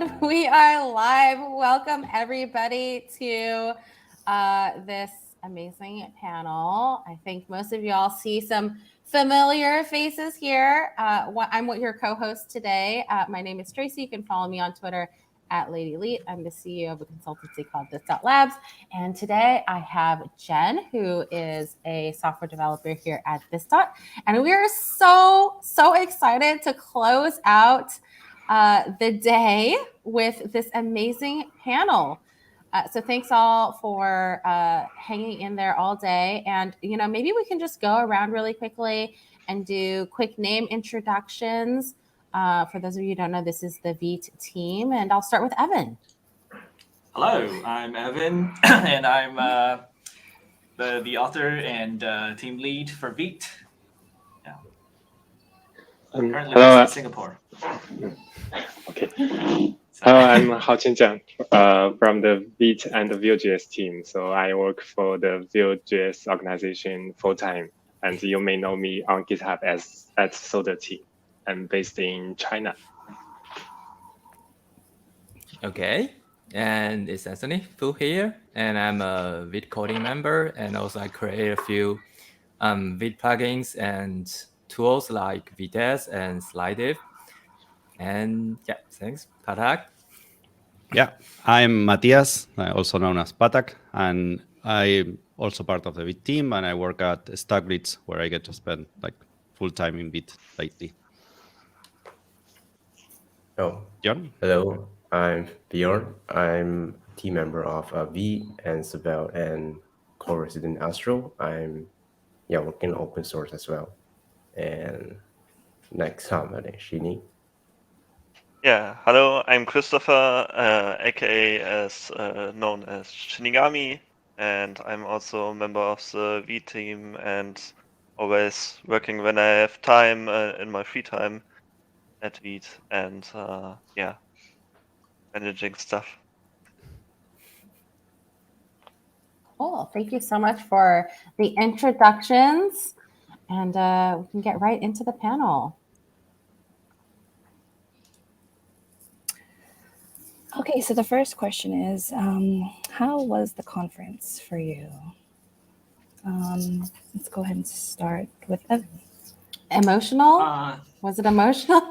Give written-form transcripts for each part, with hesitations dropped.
And we are live. Welcome everybody to this amazing panel. I think most of y'all see some familiar faces here. I'm your co-host today. My name is Tracy. You can follow me on Twitter at Lady Elite. I'm the CEO of a consultancy called This.Labs. And today I have Jen, who is a software developer here at This. And we are so excited to close out the day with this amazing panel. So thanks all for hanging in there all day. And, maybe we can just go around really quickly and do quick name introductions. For those of you who don't know, this is the Vite team. And I'll start with Evan. Hello, I'm Evan, and I'm the author and team lead for Vite. Yeah. Currently based in Singapore. Okay. I'm Hao Qinjiang from the Vite and the Vue.js team. So I work for the Vue.js organization full-time. And you may know me on GitHub as at Soda team. I'm based in China. Okay. And it's Anthony Fu here. And I'm a Vite coding member. And also I create a few Vite plugins and tools like Vite and SlideDiff. And yeah, thanks, Patak. Yeah, I'm Matthias, also known as Patak, and I'm also part of the Vite team, and I work at StackBlitz, where I get to spend like full time in Vite lately. Oh, John? hello, I'm Bjorn. I'm a team member of Vite and Sebel and co-resident Astro. I'm working on open source as well. And next time, Shini. Yeah, hello, I'm Christopher, aka as known as Shinigami, and I'm also a member of the Vite team and always working when I have time in my free time at Vite and managing stuff. Cool. Thank you so much for the introductions, and we can get right into the panel. Okay, so the first question is, how was the conference for you? Let's go ahead and start with Evan. Emotional? Was it emotional?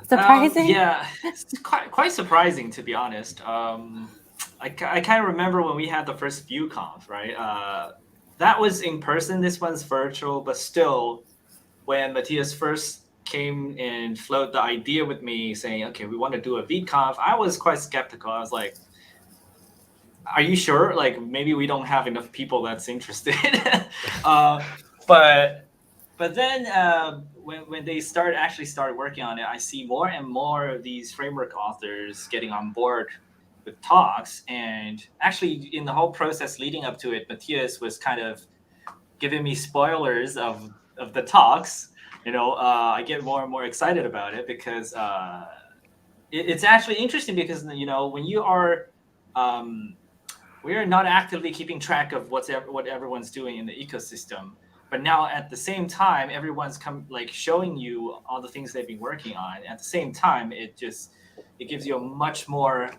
Surprising? Yeah, it's quite surprising, to be honest. I kind of remember when we had the first ViteConf, right? That was in person. This one's virtual, but still, when Matthias first came and floated the idea with me saying, okay, we want to do a ViteConf, I was quite skeptical. I was like, are you sure? Like, maybe we don't have enough people that's interested. But then when they started working on it, I see more and more of these framework authors getting on board with talks. And actually, in the whole process leading up to it, Matthias was kind of giving me spoilers of the talks. I get more and more excited about it because it's actually interesting because, when you are, we are not actively keeping track of what everyone's doing in the ecosystem. But now at the same time, everyone's showing you all the things they've been working on. At the same time, it gives you a much more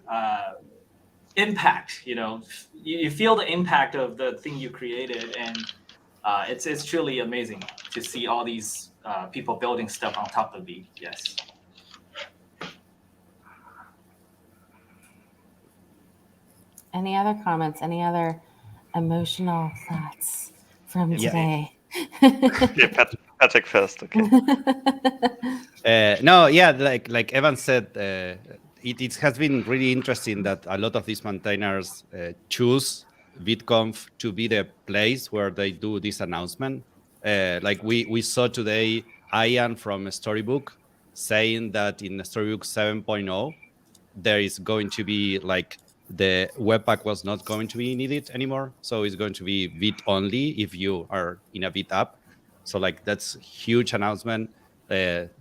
impact. You feel the impact of the thing you created, and it's truly amazing to see all these people building stuff on top of Vite. Yes. Any other comments? Any other emotional thoughts from today? Yeah, Patrick first. Okay. Like Evan said, it has been really interesting that a lot of these maintainers choose ViteConf to be the place where they do this announcement. Like we saw today, Ian from Storybook saying that in Storybook 7.0, there is going to be like the Webpack was not going to be needed anymore. So it's going to be Vite only if you are in a Vite app. So like that's huge announcement.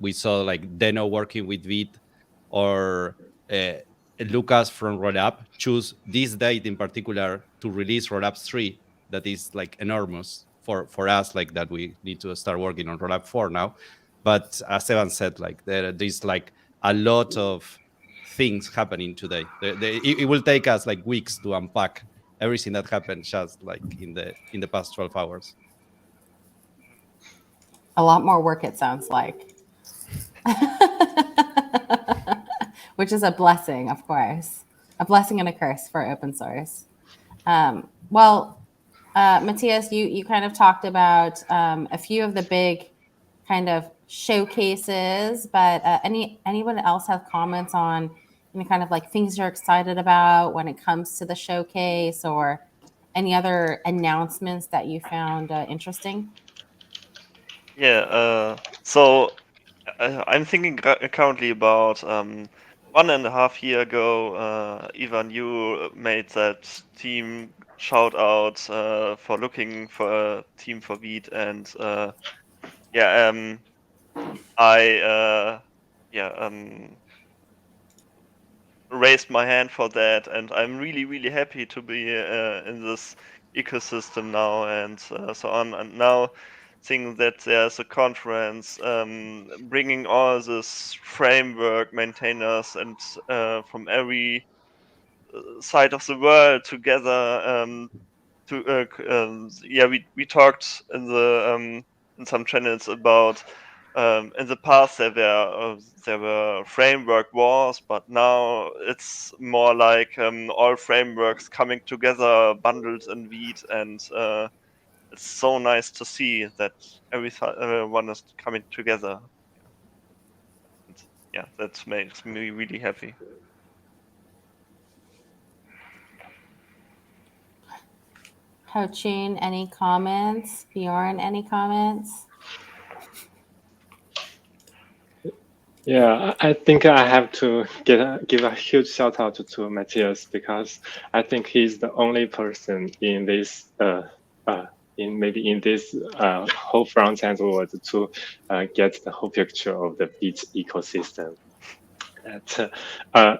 We saw like Deno working with Vite, or Lucas from Rollup choose this date in particular to release Rollup 3. That is like enormous for us, like that we need to start working on Rollup 4 now. But as Evan said, like there's like a lot of things happening today. It will take us like weeks to unpack everything that happened just like in the past 12 hours. A lot more work, it sounds like. Which is a blessing, of course. A blessing and a curse for open source. Matthias, you kind of talked about a few of the big kind of showcases, but anyone else have comments on kind of like things you're excited about when it comes to the showcase, or any other announcements that you found interesting? Yeah, so I'm thinking currently about 1.5 years ago, Ivan, you made that team shout out for looking for a team for Vite, and I raised my hand for that, and I'm really, really happy to be in this ecosystem now, and so on. And now, seeing that there's a conference bringing all this framework maintainers and from every side of the world together. We talked in the in some channels about in the past there were framework wars, but now it's more like all frameworks coming together, bundled in Vite, and it's so nice to see that everyone is coming together. And, yeah, that makes me really happy. Ho-Chin, any comments? Bjorn, any comments? Yeah, I think I have to give a huge shout out to Matthias, because I think he's the only person in this in this whole front end world to get the whole picture of the Vite ecosystem.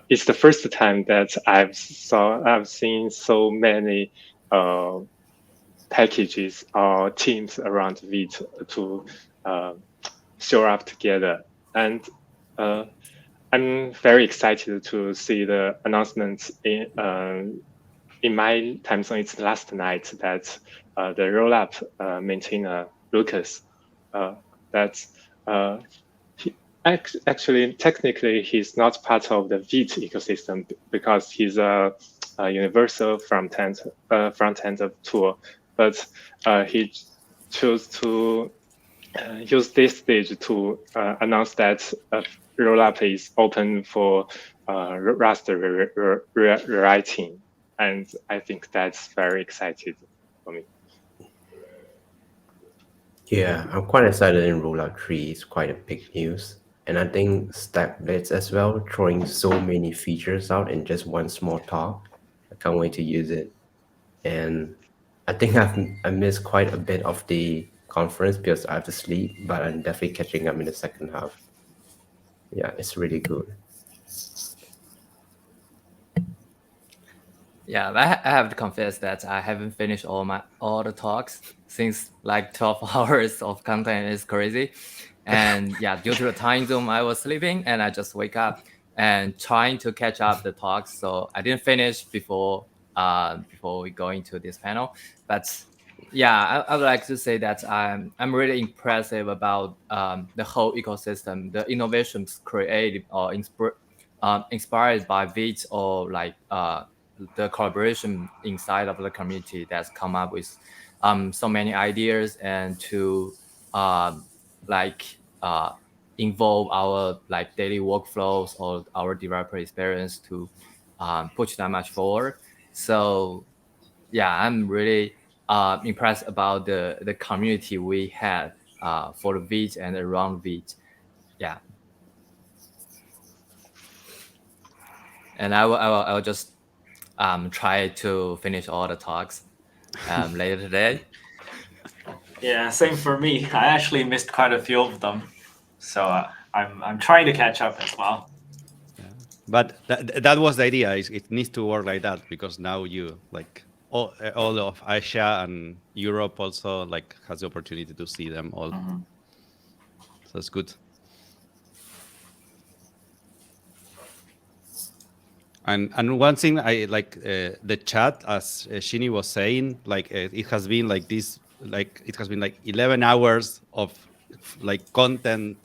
It's the first time that I've seen so many packages or teams around Vite to show up together, and I'm very excited to see the announcement in my time zone. It's last night that the rollup maintainer Lucas actually technically he's not part of the Vite ecosystem because he's a universal front end tool, but he chose to use this stage to announce that rollup is open for Rust rewriting, and I think that's very exciting for me. Yeah, I'm quite excited in Rollout 3. It's quite a big news. And I think StackBlitz as well, throwing so many features out in just one small talk. I can't wait to use it. And I think I missed quite a bit of the conference because I have to sleep, but I'm definitely catching up in the second half. Yeah, it's really good. Yeah, I have to confess that I haven't finished all the talks since like 12 hours of content is crazy. And yeah, due to the time zone, I was sleeping and I just wake up and trying to catch up the talks. So I didn't finish before we go into this panel. But yeah, I would like to say that I'm really impressive about the whole ecosystem, the innovations created or inspired by Vite, or like the collaboration inside of the community that's come up with so many ideas, and to involve our like daily workflows or our developer experience to push that much forward. So yeah, I'm really impressed about the community we had for the Vite and around Vite. Yeah. And I will just try to finish all the talks later today. Yeah, same for me. I actually missed quite a few of them, so I'm trying to catch up as well. Yeah. But that was the idea. It needs to work like that, because now you like all of Asia and Europe also like has the opportunity to see them all. Mm-hmm. So it's good. And one thing I like the chat, as Shini was saying, like it has been like this, like it has been like 11 hours of like content,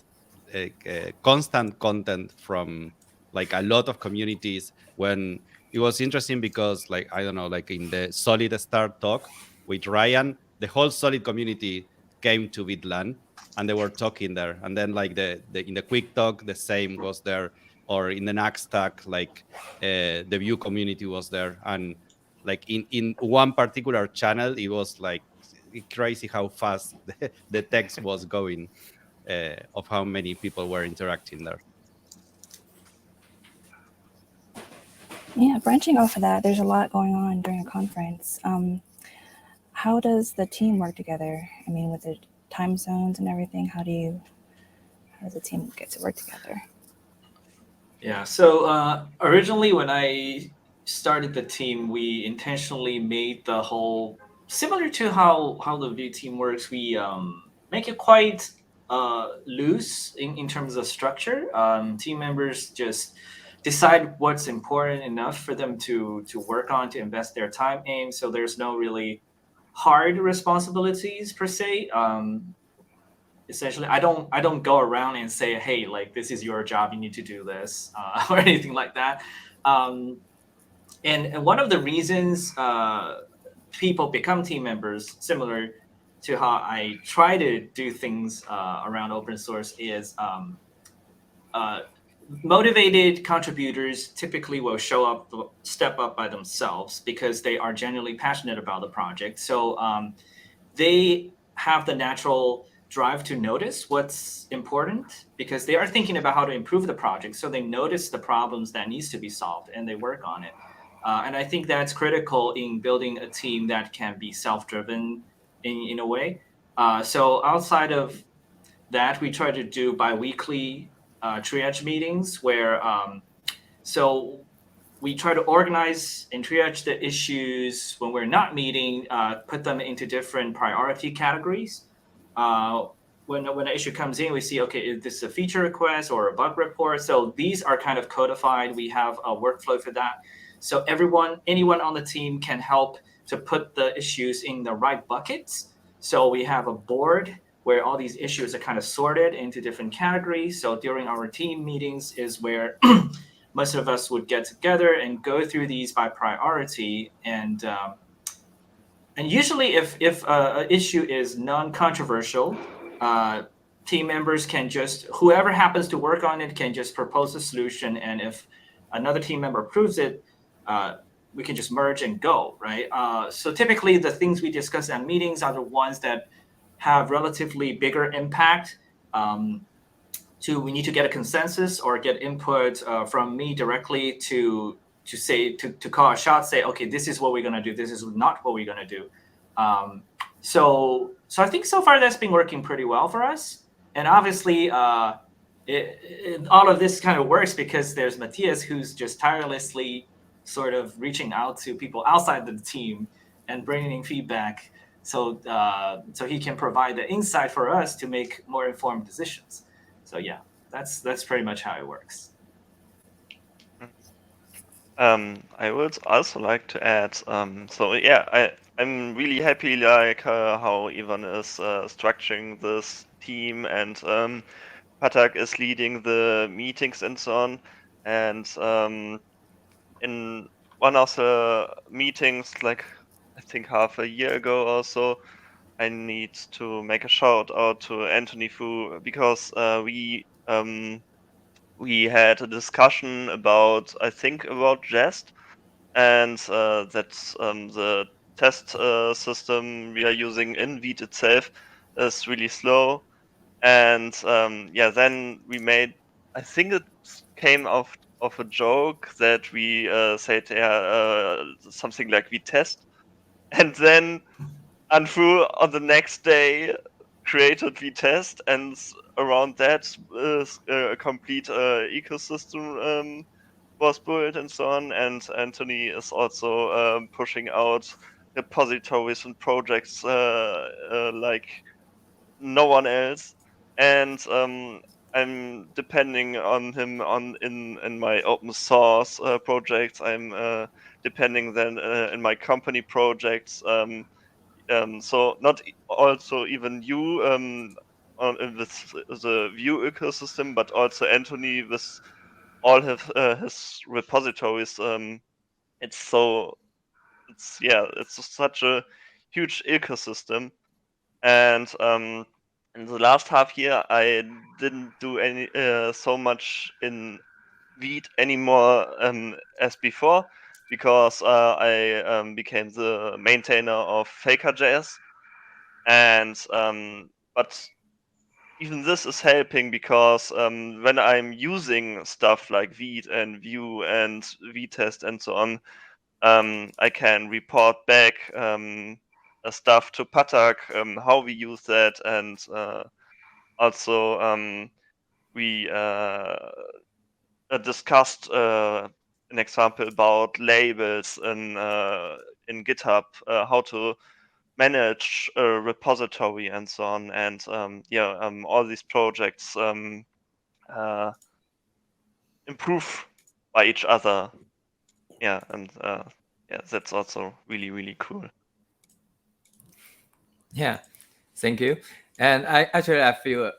constant content from like a lot of communities. When it was interesting because like I don't know, like in the Solid Start talk with Ryan, the whole Solid community came to VidLAN and they were talking there. And then like the in the quick talk, the same was there, or in the next stack, like the Vue community was there, and like in one particular channel, it was like crazy how fast the text was going of how many people were interacting there. Yeah, branching off of that, there's a lot going on during a conference. How does the team work together? I mean, with the time zones and everything, how does the team get to work together? Yeah. So originally, when I started the team, we intentionally made the whole similar to how the Vue team works. We make it quite loose in terms of structure. Team members just decide what's important enough for them to work on, to invest their time in. So there's no really hard responsibilities per se. Essentially, I don't go around and say, hey, like, this is your job, you need to do this, or anything like that. And one of the reasons people become team members, similar to how I try to do things around open source, is uh, motivated contributors typically will step up by themselves because they are genuinely passionate about the project. So they have the natural drive to notice what's important because they are thinking about how to improve the project. So they notice the problems that needs to be solved and they work on it. And I think that's critical in building a team that can be self-driven in a way. So outside of that, we try to do bi-weekly triage meetings where so we try to organize and triage the issues when we're not meeting, put them into different priority categories. When an issue comes in, we see, okay, is this a feature request or a bug report? So these are kind of codified. We have a workflow for that. So anyone on the team can help to put the issues in the right buckets. So we have a board where all these issues are kind of sorted into different categories. So during our team meetings is where most of us would get together and go through these by priority. And usually, if an issue is non-controversial, team members can just, whoever happens to work on it can just propose a solution. And if another team member approves it, we can just merge and go, right? So typically, the things we discuss at meetings are the ones that have relatively bigger impact. We need to get a consensus or get input from me directly to call a shot, say, okay, this is what we're gonna do, this is not what we're gonna do. So I think so far that's been working pretty well for us. And obviously, all of this kind of works because there's Matthias, who's just tirelessly sort of reaching out to people outside the team and bringing feedback, so he can provide the insight for us to make more informed decisions. So yeah, that's pretty much how it works. I would also like to add. So yeah, I'm really happy like how Ivan is structuring this team, and Patak is leading the meetings and so on. And in one of the meetings, like I think half a year ago or so, I need to make a shout out to Anthony Fu because we had a discussion about, I think, about Jest, and that the test system we are using in Vite itself is really slow. And yeah, then we made, I think it came of a joke that we said something like we test, and then Anfu on the next day created VTest, and around that is a complete ecosystem was built and so on. And Anthony is also pushing out repositories and projects like no one else. And I'm depending on him in my open source projects. I'm depending then in my company projects. So not also even you with the Vue ecosystem, but also Anthony with all his repositories. It's such a huge ecosystem, and in the last half year I didn't do any so much in Vite anymore as before, because I became the maintainer of Faker.js, and but even this is helping, because when I'm using stuff like Vite and Vue and Vitest and so on, I can report back stuff to Patak, how we use that, and also we discussed an example about labels in GitHub, how to manage a repository and so on, and all these projects improve by each other. Yeah, and that's also really, really cool. Yeah, thank you. And I feel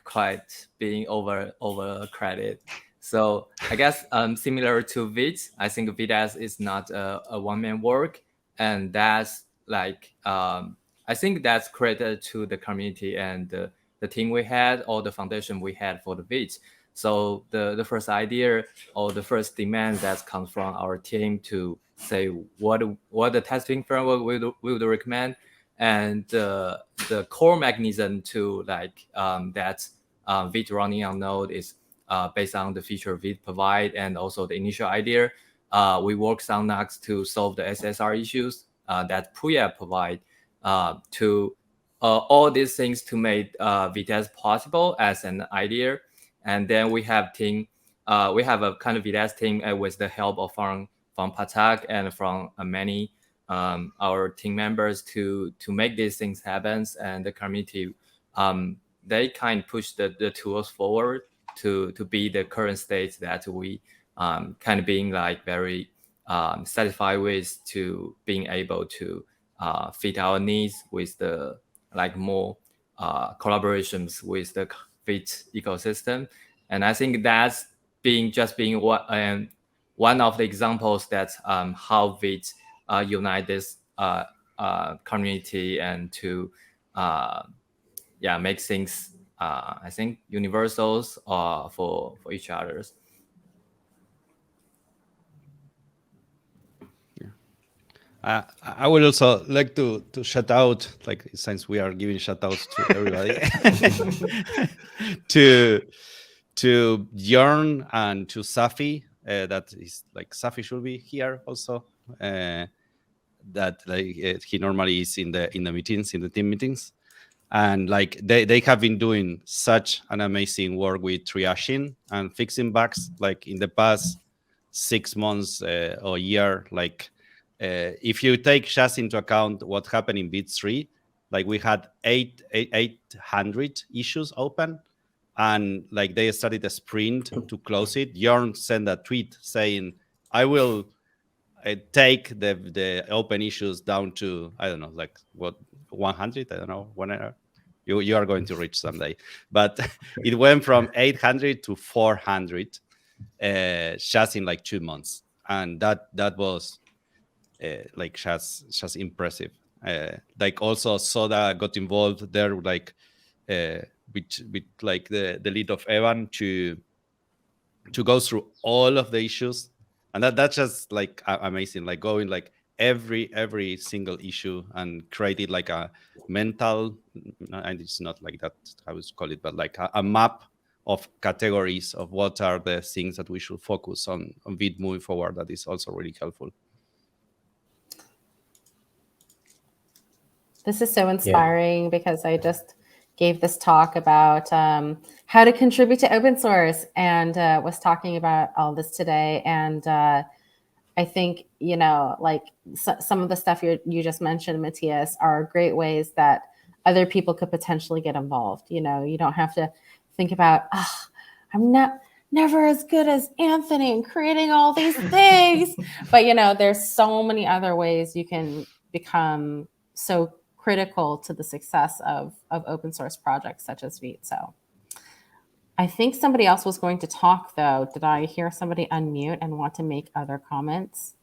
quite being over credit. So I guess similar to Vite, I think Vite is not a one-man work, and that's like I think that's credited to the community and the team we had, or the foundation we had for the Vite. So the first idea or the first demand that comes from our team to say what the testing framework we would recommend, and the core mechanism to like that Vite running on Node is based on the feature Vite provide, and also the initial idea. We work on Nux to solve the SSR issues that Puya provide to all these things to make Vitesse possible as an idea. And then we have we have a kind of Vitesse team with the help of from Patak and from many our team members to make these things happen, and the community they kind of push the tools forward to be the current state that we kind of being like very satisfied with, to being able to fit our needs with the like more collaborations with the Vite ecosystem. And I think that's being one of the examples that how Vite unite this community and to make things I think universals for each others. I would also like to shout out, like since we are giving shout outs to everybody, to Bjorn and to Safi. That is like Safi should be here also. That like he normally is in the meetings, in the team meetings, and like they have been doing such an amazing work with triaging and fixing bugs, like in the past 6 months or year. Like if you take just into account what happened in Vite 3, like we had 800 issues open, and like they started a sprint to close it. Jorn sent a tweet saying, I will take the open issues down to, I don't know, like what, 100? I don't know, whenever. You are going to reach someday. But it went from 800 to 400 just in like 2 months. And that was like just impressive. Like also Soda got involved there, like with like the lead of Evan to go through all of the issues, and that's just like amazing. Like going like every single issue and created like a mental, and it's not like that I would call it, but like a map of categories of what are the things that we should focus on Vite moving forward. That is also really helpful. This is so inspiring because I just gave this talk about how to contribute to open source, and was talking about all this today. And I think, you know, like some of the stuff you just mentioned, Matthias, are great ways that other people could potentially get involved. You know, you don't have to think about, I'm never as good as Anthony in creating all these things. But, there's so many other ways you can become so critical to the success of open source projects such as Vite. So I think somebody else was going to talk, though. Did I hear somebody unmute and want to make other comments?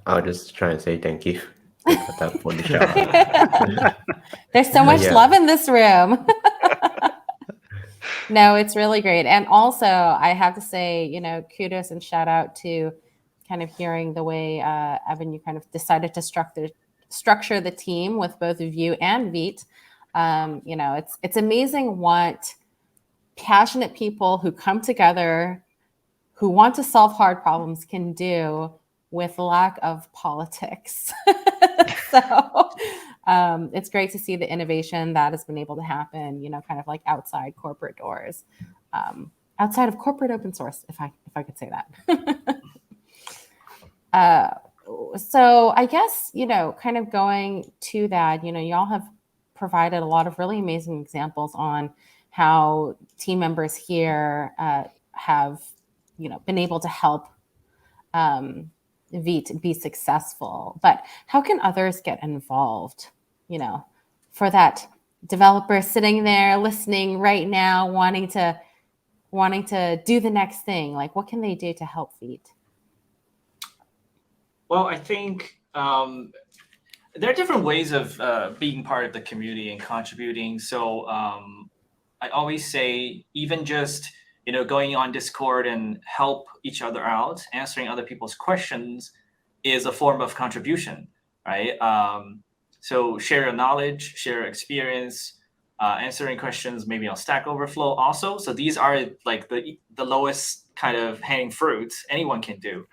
I'll just try and say thank you for the shout out. There's so much yeah. love in this room. No, it's really great. And also, I have to say, kudos and shout out to kind of hearing the way, Evan, you kind of decided to structure the team with both Vue and Vite. It's amazing what passionate people who come together, who want to solve hard problems, can do with lack of politics. So it's great to see the innovation that has been able to happen, kind of like outside corporate doors, outside of corporate open source, if I could say that. So I guess, kind of going to that, y'all have provided a lot of really amazing examples on how team members here have, been able to help Vite be successful. But how can others get involved, for that developer sitting there listening right now, wanting to do the next thing? Like, what can they do to help Vite? Well, I think there are different ways of being part of the community and contributing. So I always say, even just going on Discord and help each other out, answering other people's questions is a form of contribution, right? So share your knowledge, share your experience, answering questions maybe on Stack Overflow also. So these are like the lowest kind of hanging fruits anyone can do.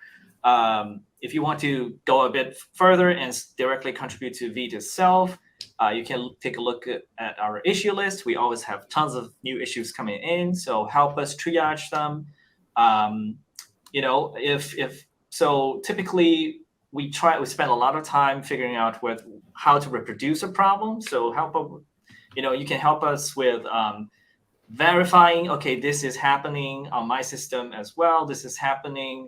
If you want to go a bit further and directly contribute to Vite itself, you can take a look at our issue list. We always have tons of new issues coming in, so help us triage them. So typically we spend a lot of time figuring out how to reproduce a problem. So you can help us with verifying, okay, this is happening on my system as well. This is happening,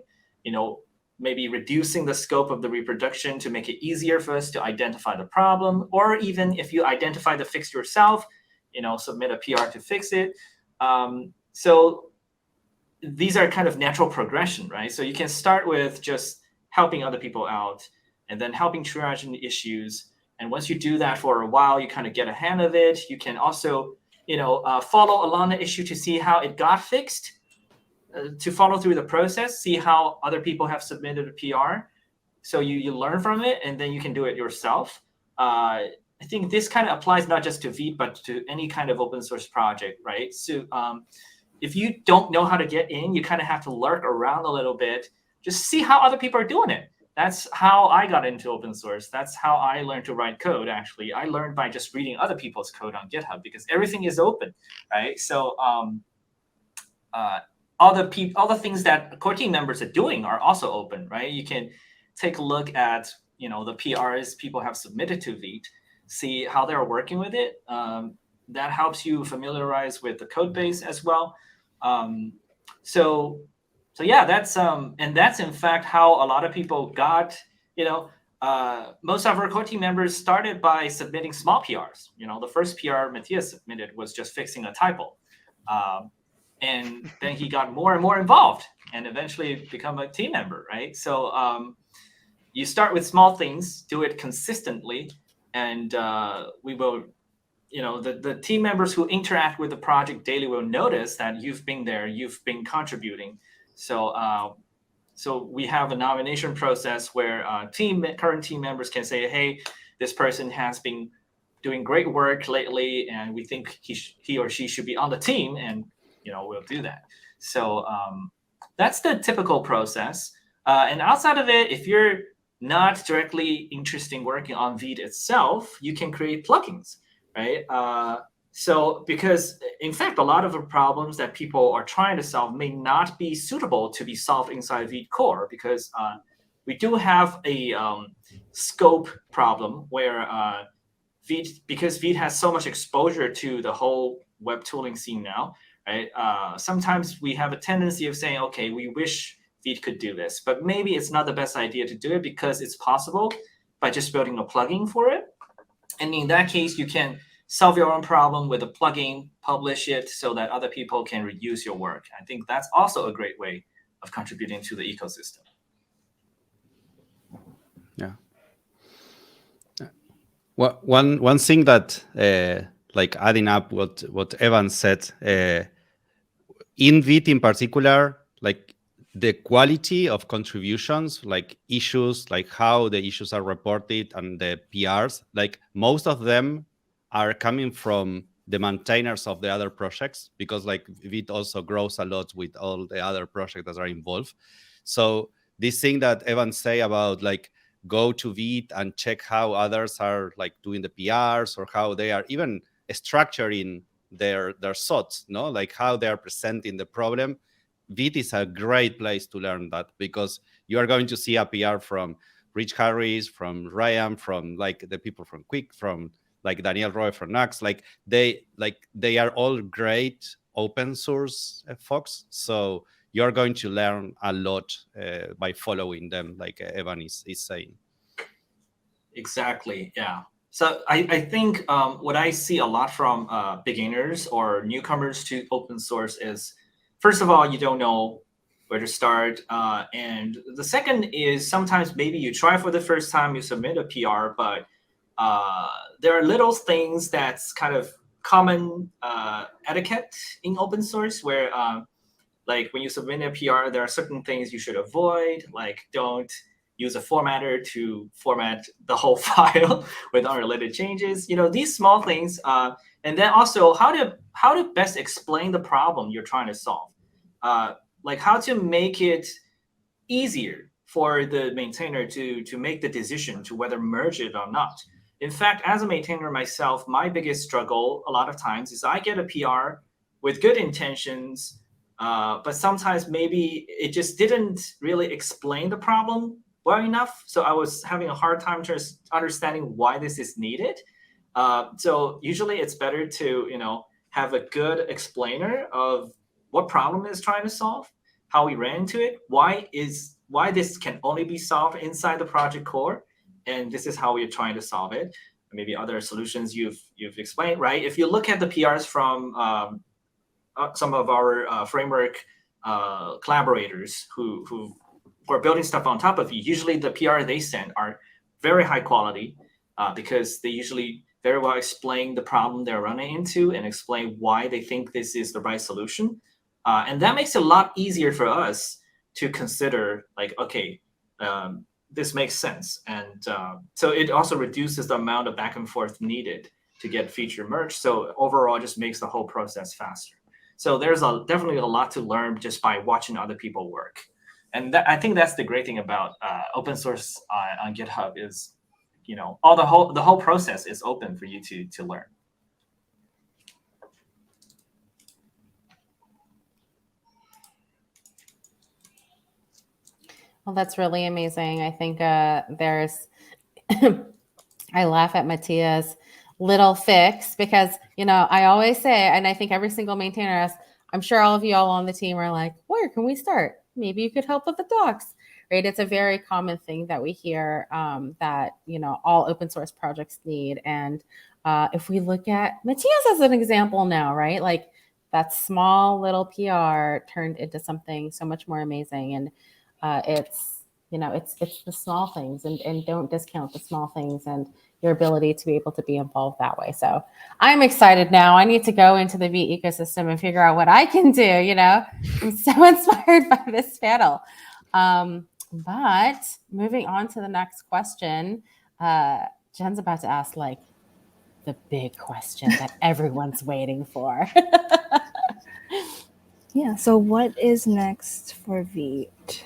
maybe reducing the scope of the reproduction to make it easier for us to identify the problem, or even if you identify the fix yourself, submit a PR to fix it. So these are kind of natural progression, right? So you can start with just helping other people out and then helping triaging issues. And once you do that for a while, you kind of get a hand of it. You can also, follow along the issue to see how it got fixed. To follow through the process, see how other people have submitted a PR. So you learn from it, and then you can do it yourself. I think this kind of applies not just to Vite, but to any kind of open source project, right? So if you don't know how to get in, you kind of have to lurk around a little bit, just see how other people are doing it. That's how I got into open source. That's how I learned to write code, actually. I learned by just reading other people's code on GitHub, because everything is open, right? So all the things that core team members are doing are also open, right? You can take a look at the PRs people have submitted to Vite, see how they're working with it. That helps you familiarize with the code base as well. So yeah, that's in fact how a lot of people got. Most of our core team members started by submitting small PRs. The first PR Matthias submitted was just fixing a typo. And then he got more and more involved and eventually become a team member, right? So you start with small things, do it consistently, and we will, the team members who interact with the project daily will notice that you've been there, you've been contributing. So we have a nomination process where current team members can say, hey, this person has been doing great work lately, and we think he or she should be on the team, and we'll do that. So that's the typical process. And outside of it, if you're not directly interested in working on Vite itself, you can create plugins, right? So because, in fact, a lot of the problems that people are trying to solve may not be suitable to be solved inside Vite core, because we do have a scope problem where because Vite has so much exposure to the whole web tooling scene now, right? Sometimes we have a tendency of saying, okay, we wish Vite could do this, but maybe it's not the best idea to do it because it's possible by just building a plugin for it. And in that case, you can solve your own problem with a plugin, publish it so that other people can reuse your work. I think that's also a great way of contributing to the ecosystem. Yeah. Well, one thing that like adding up what Evan said, in Vite in particular, like the quality of contributions, like issues, like how the issues are reported and the PRs, like most of them are coming from the maintainers of the other projects, because like Vite also grows a lot with all the other projects that are involved. So this thing that Evan say about like go to Vite and check how others are like doing the PRs or how they are even structuring their thoughts, no, like how they are presenting the problem. Vite is a great place to learn that, because you are going to see a PR from Rich Harris, from Ryan, from like the people from Quick, from like Daniel Roy from Nux. Like they are all great open source folks. So you're going to learn a lot by following them, like Evan is saying. Exactly. Yeah. So I think what I see a lot from beginners or newcomers to open source is, first of all, you don't know where to start. And the second is sometimes maybe you try for the first time, you submit a PR, but there are little things that's kind of common etiquette in open source where like when you submit a PR, there are certain things you should avoid, like don't use a formatter to format the whole file with unrelated changes. You know, these small things, and then also how to best explain the problem you're trying to solve, like how to make it easier for the maintainer to make the decision to whether merge it or not. In fact, as a maintainer myself, my biggest struggle a lot of times is I get a PR with good intentions, but sometimes maybe it just didn't really explain the problem well enough. So I was having a hard time just understanding why this is needed. So usually it's better to have a good explainer of what problem is trying to solve, how we ran into it, why this can only be solved inside the project core, and this is how we're trying to solve it. Maybe other solutions you've explained, right? If you look at the PRs from some of our framework collaborators who are building stuff on top of you, usually the PR they send are very high quality because they usually very well explain the problem they're running into and explain why they think this is the right solution. And that makes it a lot easier for us to consider, like, okay, this makes sense. And so it also reduces the amount of back and forth needed to get feature merged. So overall, it just makes the whole process faster. So there's definitely a lot to learn just by watching other people work. And I think that's the great thing about open source on GitHub is, the whole process is open for you to learn. Well, that's really amazing. I think there's, I laugh at Matthias' little fix because, I always say, and I think every single maintainer asks, I'm sure all of you all on the team are like, where can we start? Maybe you could help with the docs, right? It's a very common thing that we hear that, all open source projects need. And if we look at Matthias as an example now, right? Like that small little PR turned into something so much more amazing. And it's the small things and don't discount the small things and your ability to be able to be involved that way. So I'm excited now. I need to go into the Vite ecosystem and figure out what I can do. I'm so inspired by this panel. But moving on to the next question, Jen's about to ask like the big question that everyone's waiting for. Yeah. So what is next for Vite?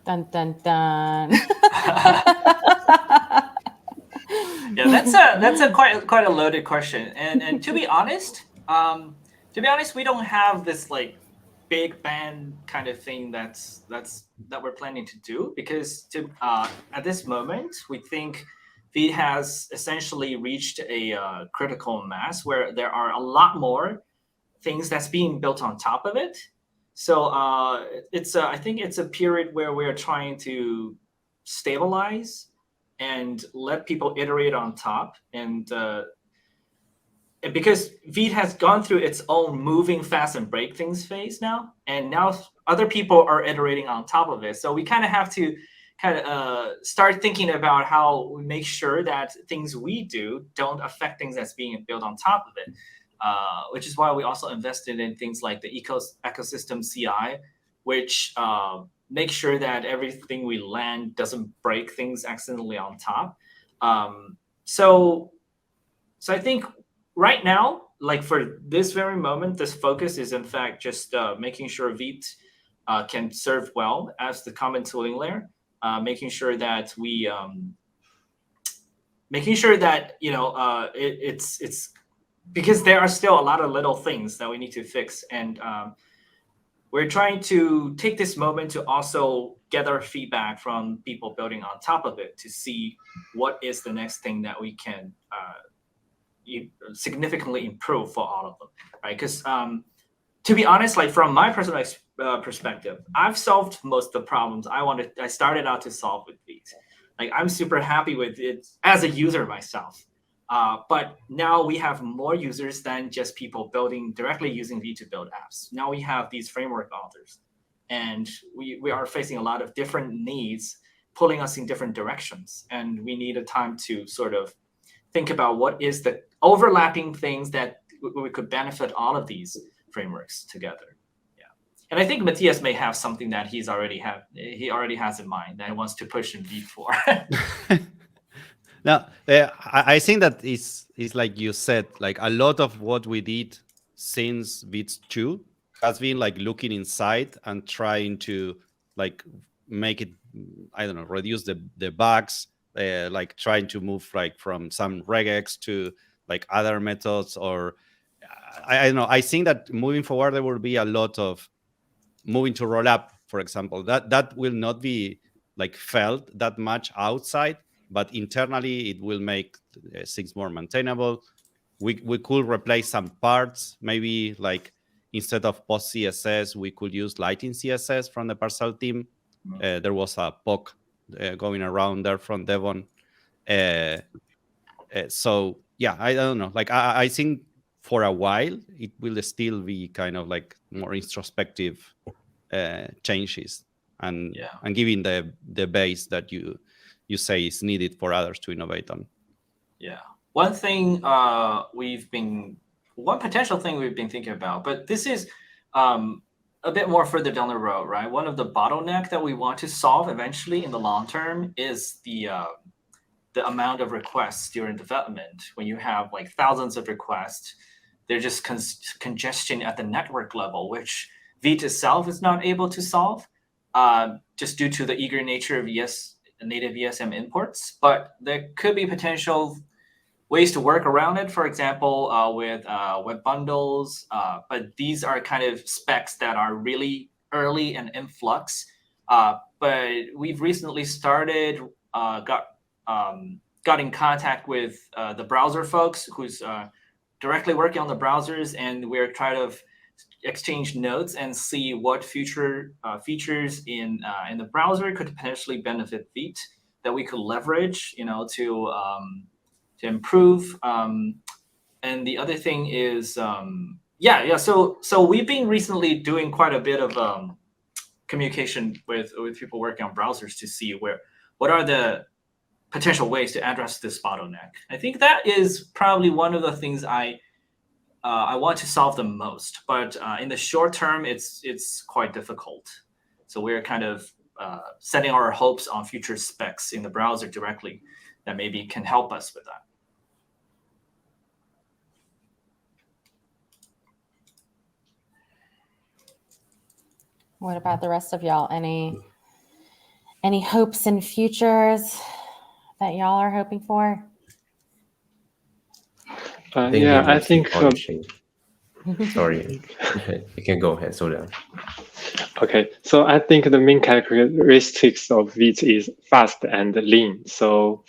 Dun dun dun. Yeah, that's a quite a loaded question. And to be honest, we don't have this like big bang kind of thing that we're planning to do because at this moment we think Vite has essentially reached a critical mass where there are a lot more things that's being built on top of it. So I think it's a period where we're trying to stabilize and let people iterate on top. And because Vite has gone through its own moving fast and break things phase now, and now other people are iterating on top of it. So we kind of have to start thinking about how we make sure that things we do don't affect things that's being built on top of it. Which is why we also invested in things like the ecosystem CI, which makes sure that everything we land doesn't break things accidentally on top. So I think right now, like for this very moment, this focus is in fact just making sure Vite can serve well as the common tooling layer, making sure that we, it's because there are still a lot of little things that we need to fix, and we're trying to take this moment to also gather feedback from people building on top of it to see what is the next thing that we can significantly improve for all of them, right? Because to be honest, like from my personal perspective, I've solved most of the problems I started out to solve with Vite. Like I'm super happy with it as a user myself. But now we have more users than just people building directly using Vite to build apps. Now we have these framework authors, and we are facing a lot of different needs, pulling us in different directions. And we need a time to sort of think about what is the overlapping things that we could benefit all of these frameworks together. Yeah, and I think Matthias may have something that he already has in mind that he wants to push in Vite for. Now, I think that is like you said, like a lot of what we did since Vite 2 has been like looking inside and trying to like make it, I don't know, reduce the bugs, like trying to move like from some regex to like other methods, or I don't know. I think that moving forward, there will be a lot of moving to rollup, for example. That will not be like felt that much outside, but internally it will make things more maintainable. We could replace some parts, maybe like instead of post CSS, we could use lighting CSS from the Parcel team. There was a POC going around there from Devon. So yeah, I don't know. Like I think for a while it will still be kind of like more introspective changes and giving the base that you say is needed for others to innovate on. Yeah, one potential thing we've been thinking about, but this is a bit more further down the road, right? One of the bottleneck that we want to solve eventually in the long term is the amount of requests during development. When you have like thousands of requests, there's just congestion at the network level, which Vite itself is not able to solve, just due to the eager nature of native ESM imports. But there could be potential ways to work around it, for example, with web bundles. But these are kind of specs that are really early and in flux. But we've recently started, got in contact with the browser folks who's directly working on the browsers, and we're trying to exchange notes and see what future features in the browser could potentially benefit Vite that we could leverage, to improve. And the other thing is, So we've been recently doing quite a bit of communication with people working on browsers to see what are the potential ways to address this bottleneck. I think that is probably one of the things I want to solve the most, but in the short term, it's quite difficult. So we're kind of setting our hopes on future specs in the browser directly that maybe can help us with that. What about the rest of y'all? Any hopes and futures that y'all are hoping for? I think. Sorry, you can go ahead. So Okay, so I think the main characteristics of Vite is fast and lean. So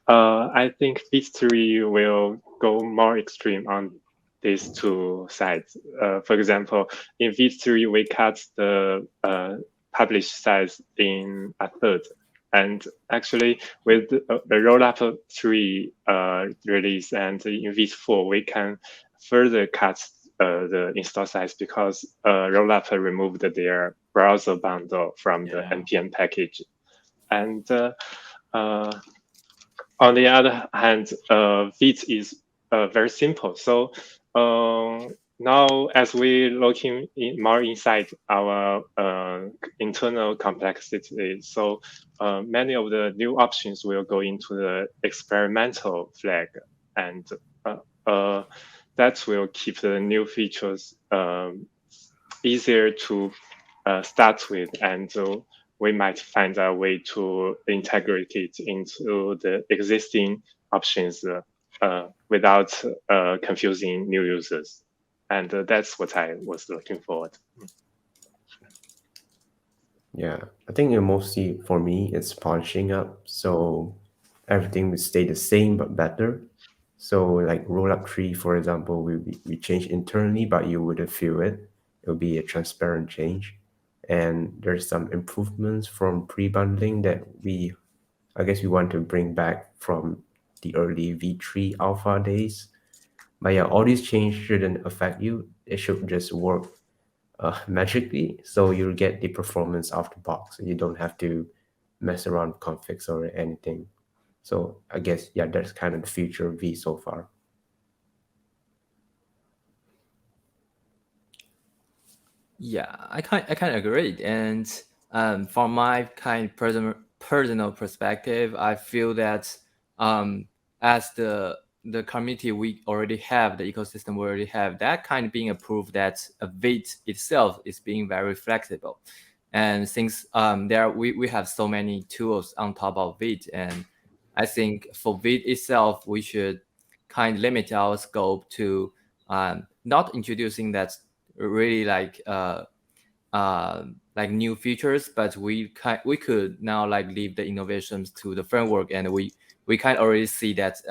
I think Vite 3 will go more extreme on these two sides. For example, in Vite 3, we cut the published size in a third. And actually, with the Rollup 3 release and in Vite 4, we can further cut the install size because Rollup removed their browser bundle from the npm package. And on the other hand, Vite is very simple. So now, as we looking more inside our internal complexity, so many of the new options will go into the experimental flag, and that will keep the new features easier to start with, and we might find a way to integrate it into the existing options without confusing new users. And that's what I was looking forward. Yeah, I think mostly for me, it's polishing up. So everything will stay the same, but better. So like Rollup 3, for example, we change internally, but you wouldn't feel it. It'll be a transparent change. And there's some improvements from pre-bundling that I guess we want to bring back from the early V3 alpha days. But yeah, all these changes shouldn't affect you. It should just work magically, so you'll get the performance out the box. You don't have to mess around with configs or anything. So I guess, yeah, that's kind of the future of V so far. Yeah, I kind of agree. And from my kind of personal perspective, I feel that as the community we already have, the ecosystem we already have, that kind of being a proof that Vite itself is being very flexible. And since we have so many tools on top of Vite, and I think for Vite itself, we should kind of limit our scope to not introducing that really like new features, but we could now like leave the innovations to the framework, and we kind of already see that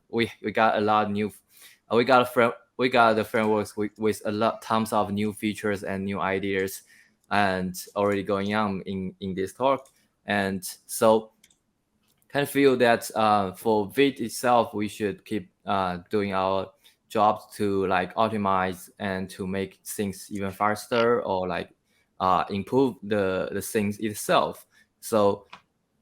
we got a lot of new we got the frameworks with tons of new features and new ideas and already going on in this talk. And so kind of feel that for Vite itself, we should keep doing our jobs to like optimize and to make things even faster, or like improve the things itself. So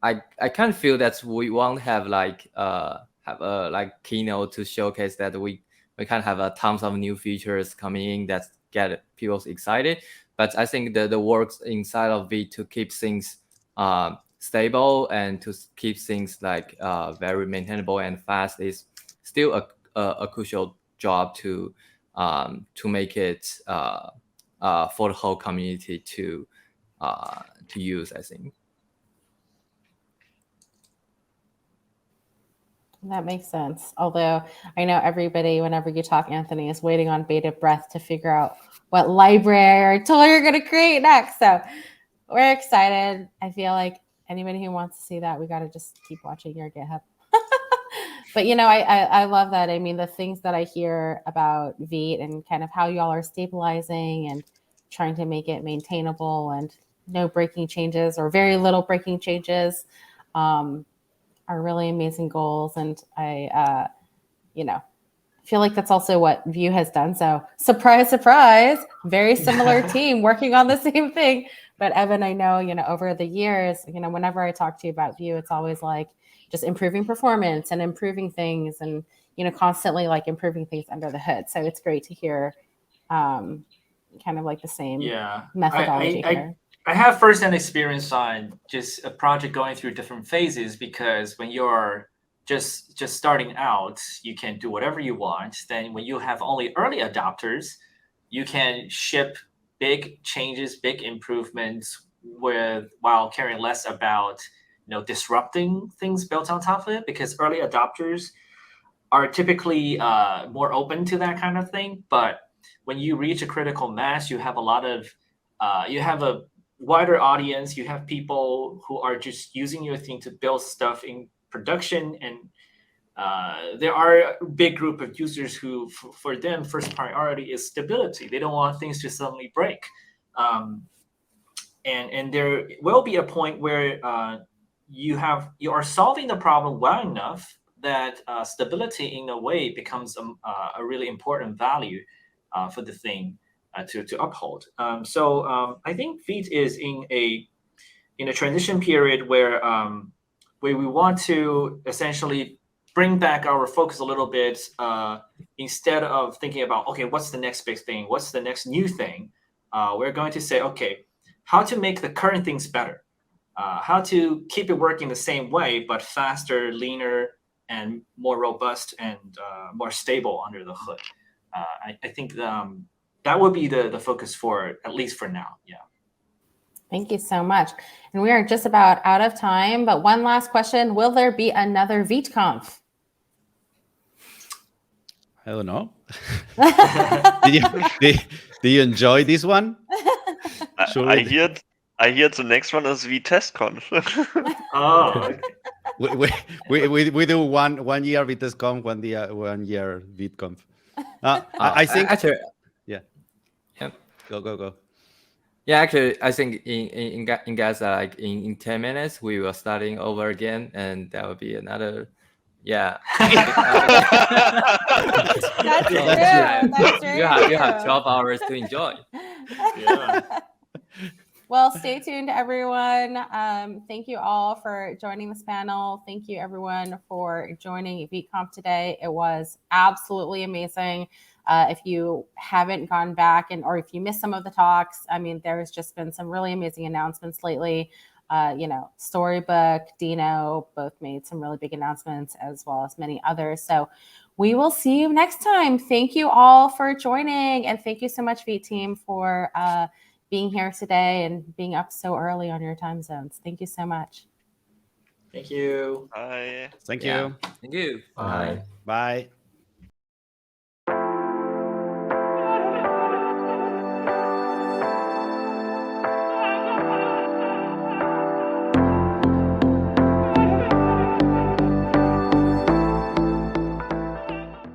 I kind of feel that we won't have like have a like keynote to showcase that we kind of have a tons of new features coming in that get people excited. But I think the works inside of Vite to keep things stable and to keep things like very maintainable and fast is still a crucial job to make it for the whole community to use, I think. That makes sense. Although I know everybody, whenever you talk, Anthony, is waiting on bated breath to figure out what library or tool you're going to create next. So we're excited. I feel like anybody who wants to see that, we got to just keep watching your GitHub. But, you know, I love that. I mean, the things that I hear about Vite and kind of how y'all are stabilizing and trying to make it maintainable and no breaking changes or very little breaking changes are really amazing goals. And I, you know, feel like that's also what Vue has done. So surprise, surprise, very similar team working on the same thing. But Evan, I know, you know, over the years, you know, whenever I talk to you about Vue, it's always like just improving performance and improving things and, you know, constantly like improving things under the hood. So it's great to hear kind of like the same methodology here. I have firsthand experience on just a project going through different phases, because when you're just starting out, you can do whatever you want. Then when you have only early adopters, you can ship big changes, big improvements while caring less about, you know, disrupting things built on top of it, because early adopters are typically more open to that kind of thing. But when you reach a critical mass, you have a lot of you have a wider audience. You have people who are just using your thing to build stuff in production, and there are a big group of users who, for them, first priority is stability. They don't want things to suddenly break. And there will be a point where you are solving the problem well enough that stability in a way becomes a really important value for the thing to uphold. So I think Vite is in a transition period where we want to essentially bring back our focus a little bit. Instead of thinking about, okay, what's the next big thing? What's the next new thing? We're going to say, okay, how to make the current things better? How to keep it working the same way, but faster, leaner, and more robust and more stable under the hood. I think that would be the focus for, at least for now. Yeah. Thank you so much. And we are just about out of time, but one last question. Will there be another ViteConf? I don't know. Do you enjoy this one? I hear the next one is ViteConf. Oh, okay. we do one year ViteConf, 1 year ViteConf. I think actually, yeah. Yep. Go. Yeah, actually, I think in Gaza, like in 10 minutes, we will starting over again, and that will be another, yeah. That's true. That's very you true. have 12 hours to enjoy. Yeah. Well, stay tuned, everyone. Thank you all for joining this panel. Thank you, everyone, for joining ViteConf today. It was absolutely amazing. If you haven't gone back or if you missed some of the talks, I mean, there's just been some really amazing announcements lately. Storybook, Dino both made some really big announcements, as well as many others. So we will see you next time. Thank you all for joining. And thank you so much, Vite team, for being here today and being up so early on your time zones. Thank you so much. Thank you. Bye. Thank Yeah. you. Thank you. Bye. Bye.